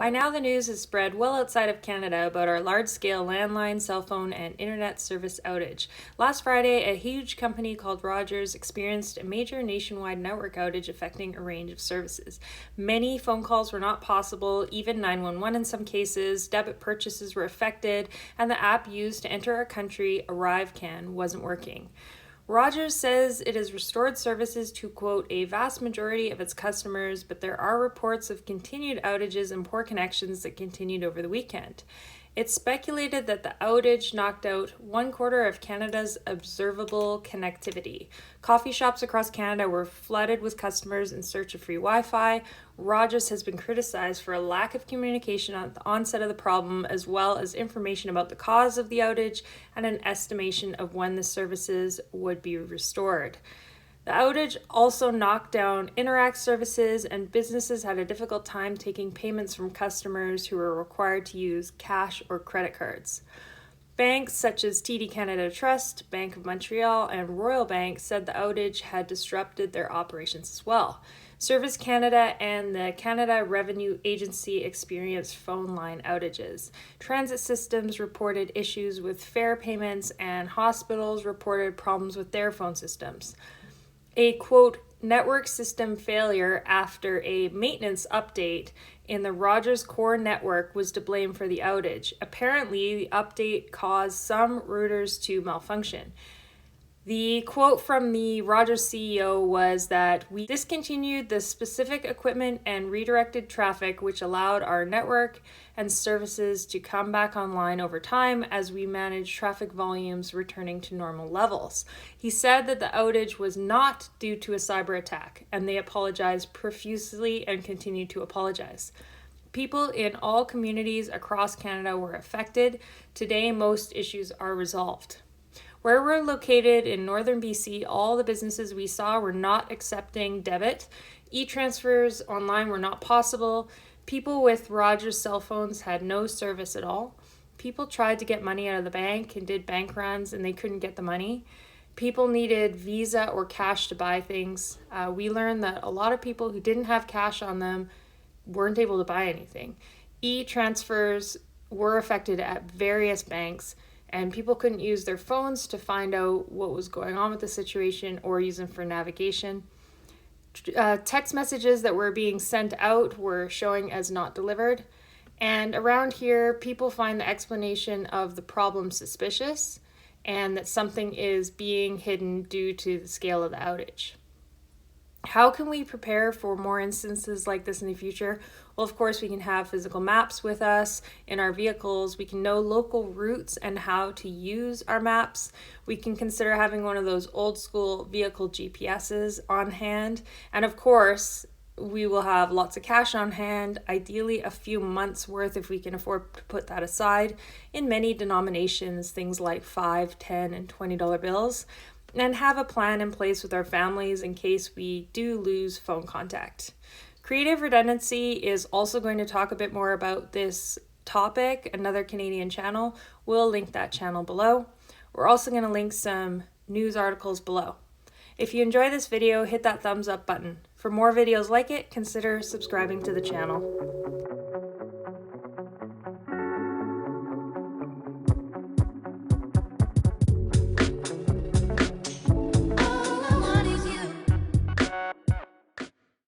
By now, the news has spread well outside of Canada about our large-scale landline, cell phone, and internet service outage. Last Friday, a huge company called Rogers experienced a major nationwide network outage affecting a range of services. Many phone calls were not possible, even 911 in some cases, debit purchases were affected, and the app used to enter our country, ArriveCan, wasn't working. Rogers says it has restored services to, quote, a vast majority of its customers, but there are reports of continued outages and poor connections that continued over the weekend. It's speculated that the outage knocked out 1/4 of Canada's observable connectivity. Coffee shops across Canada were flooded with customers in search of free Wi-Fi. Rogers has been criticized for a lack of communication at the onset of the problem, as well as information about the cause of the outage and an estimation of when the services would be restored. The outage also knocked down Interact services, and businesses had a difficult time taking payments from customers who were required to use cash or credit cards. Banks such as TD Canada Trust, Bank of Montreal, and Royal Bank said the outage had disrupted their operations as well. Service Canada and the Canada Revenue Agency experienced phone line outages. Transit systems reported issues with fare payments, and hospitals reported problems with their phone systems. A, quote, network system failure after a maintenance update in the Rogers core network was to blame for the outage. Apparently, the update caused some routers to malfunction. The quote from the Rogers CEO was that we discontinued the specific equipment and redirected traffic, which allowed our network and services to come back online over time as we managed traffic volumes returning to normal levels. He said that the outage was not due to a cyber attack, and they apologized profusely and continue to apologize. People in all communities across Canada were affected. Today, most issues are resolved. Where we're located in northern BC, all the businesses we saw were not accepting debit. E-transfers online were not possible. People with Rogers cell phones had no service at all. People tried to get money out of the bank and did bank runs, and they couldn't get the money. People needed Visa or cash to buy things. We learned that a lot of people who didn't have cash on them weren't able to buy anything. E-transfers were affected at various banks, and people couldn't use their phones to find out what was going on with the situation or use them for navigation. Text messages that were being sent out were showing as not delivered. And around here, people find the explanation of the problem suspicious and that something is being hidden due to the scale of the outage. How can we prepare for more instances like this in the future? Well, of course, we can have physical maps with us in our vehicles. We can know local routes and how to use our maps. We can consider having one of those old school vehicle GPSs on hand. And of course, we will have lots of cash on hand, ideally a few months worth if we can afford to put that aside, in many denominations, things like $5, $10, and $20 bills. And have a plan in place with our families in case we do lose phone contact. Creative Redundancy is also going to talk a bit more about this topic, another Canadian channel. We'll link that channel below. We're also going to link some news articles below. If you enjoy this video, hit that thumbs up button. For more videos like it, consider subscribing to the channel.